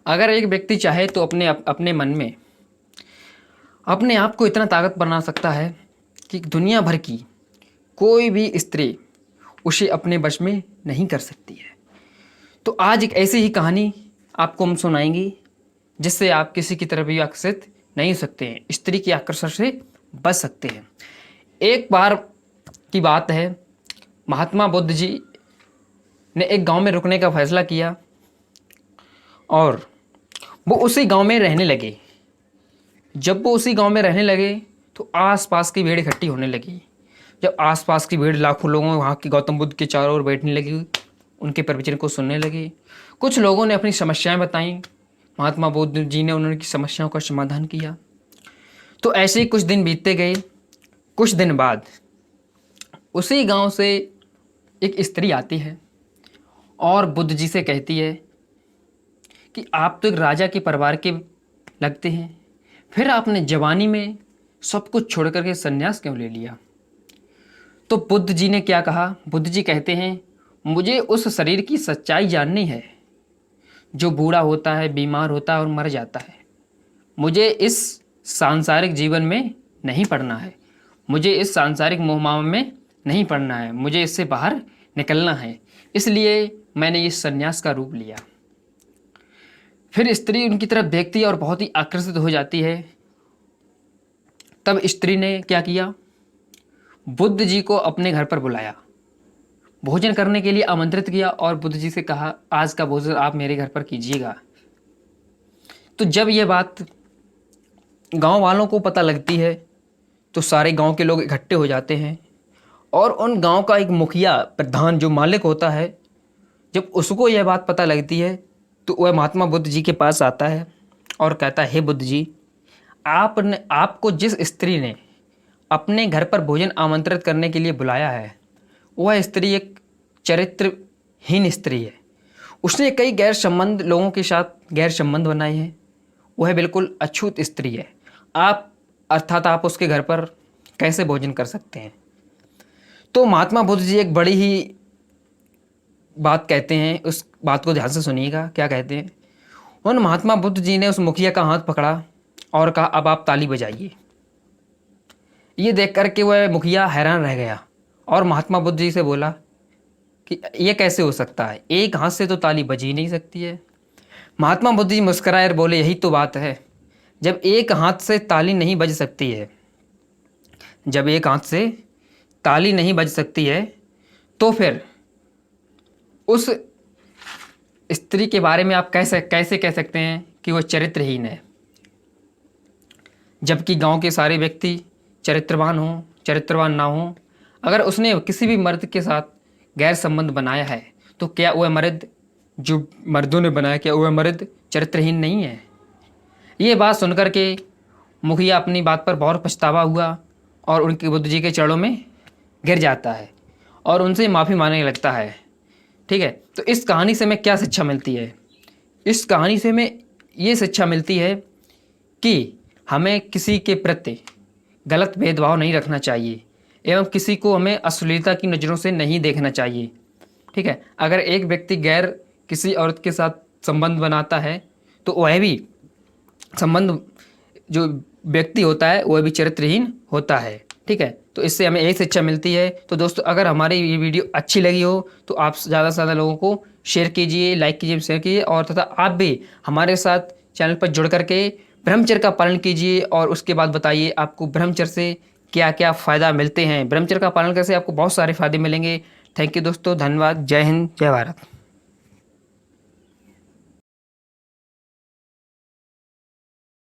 अगर एक व्यक्ति चाहे तो अपने मन में अपने आप को इतना ताकत बना सकता है कि दुनिया भर की कोई भी स्त्री उसे अपने वश में नहीं कर सकती है। तो आज एक ऐसी ही कहानी आपको हम सुनाएंगे जिससे आप किसी की तरफ भी आकर्षित नहीं हो सकते हैं, स्त्री के आकर्षण से बच सकते हैं। एक बार की बात है, महात्मा बुद्ध जी ने एक गांव में रुकने का फैसला किया और वो उसी गांव में रहने लगे। जब वो उसी गांव में रहने लगे तो आसपास की भीड़ इकट्ठी होने लगी। जब आसपास की भीड़ लाखों लोगों वहाँ की गौतम बुद्ध के चारों ओर बैठने लगी, उनके प्रवचन को सुनने लगे। कुछ लोगों ने अपनी समस्याएं बताईं, महात्मा बुद्ध जी ने उनकी समस्याओं का समाधान किया। तो ऐसे ही कुछ दिन बीतते गए। कुछ दिन बाद उसी गांव से एक स्त्री आती है और बुद्ध जी से कहती है कि आप तो एक राजा के परिवार के लगते हैं, फिर आपने जवानी में सब कुछ छोड़ करके संन्यास क्यों ले लिया? तो बुद्ध जी ने क्या कहा? बुद्ध जी कहते हैं, मुझे उस शरीर की सच्चाई जाननी है जो बूढ़ा होता है, बीमार होता है और मर जाता है। मुझे इस सांसारिक जीवन में नहीं पड़ना है, मुझे इस सांसारिक मोहमाया में नहीं पड़ना है, मुझे इससे बाहर निकलना है। इसलिए मैंने ये संन्यास का रूप लिया। फिर स्त्री उनकी तरफ देखती है और बहुत ही आकर्षित हो जाती है। तब स्त्री ने क्या किया? बुद्ध जी को अपने घर पर बुलाया, भोजन करने के लिए आमंत्रित किया और बुद्ध जी से कहा, आज का भोजन आप मेरे घर पर कीजिएगा। तो जब यह बात गांव वालों को पता लगती है तो सारे गांव के लोग इकट्ठे हो जाते हैं और उन गांव का एक मुखिया, प्रधान जो मालिक होता है, जब उसको यह बात पता लगती है तो वह महात्मा बुद्ध जी के पास आता है और कहता है, हे बुद्ध जी, आपको जिस स्त्री ने अपने घर पर भोजन आमंत्रित करने के लिए बुलाया है, वह स्त्री एक चरित्रहीन स्त्री है। उसने कई लोगों के साथ गैर संबंध बनाए हैं। वह बिल्कुल अछूत स्त्री है। आप उसके घर पर कैसे भोजन कर सकते हैं? तो महात्मा बुद्ध जी एक बड़ी ही बात कहते हैं, उस बात को ध्यान से सुनिएगा। क्या कहते हैं? उन महात्मा बुद्ध जी ने उस मुखिया का हाथ पकड़ा और कहा, अब आप ताली बजाइए। ये देख करके वह मुखिया हैरान रह गया और महात्मा बुद्ध जी से बोला कि ये कैसे हो सकता है, एक हाथ से तो ताली बज ही नहीं सकती है। महात्मा बुद्ध जी मुस्कराए और बोले, यही तो बात है, जब एक हाथ से ताली नहीं बज सकती है, जब एक हाथ से ताली नहीं बज सकती है तो फिर उस स्त्री के बारे में आप कैसे कह सकते हैं कि वह चरित्रहीन है? जबकि गांव के सारे व्यक्ति चरित्रवान ना हो, अगर उसने किसी भी मर्द के साथ गैर संबंध बनाया है तो क्या वह मर्द, जो मर्दों ने बनाया, क्या वह मर्द चरित्रहीन नहीं है? ये बात सुनकर के मुखिया अपनी बात पर बहुत पछतावा हुआ और उनके बुद्ध जी के चरणों में गिर जाता है और उनसे माफ़ी मांगने लगता है। ठीक है, तो इस कहानी से हमें क्या शिक्षा मिलती है? इस कहानी से हमें ये शिक्षा मिलती है कि हमें किसी के प्रति गलत भेदभाव नहीं रखना चाहिए एवं किसी को हमें अश्लीलता की नज़रों से नहीं देखना चाहिए। ठीक है, अगर एक व्यक्ति गैर किसी औरत के साथ संबंध बनाता है तो वह भी संबंध, जो व्यक्ति होता है वह भी चरित्रहीन होता है। ठीक है, तो इससे हमें एक शिक्षा मिलती है। तो दोस्तों, अगर हमारी ये वीडियो अच्छी लगी हो तो आप ज़्यादा से ज़्यादा लोगों को शेयर कीजिए, लाइक कीजिए, शेयर कीजिए और तथा आप भी हमारे साथ चैनल पर जुड़ करके ब्रह्मचर्य का पालन कीजिए और उसके बाद बताइए आपको ब्रह्मचर्य से क्या क्या फ़ायदा मिलते हैं। ब्रह्मचर्य का पालन करने से आपको बहुत सारे फ़ायदे मिलेंगे। थैंक यू दोस्तों, धन्यवाद। जय हिंद, जय भारत।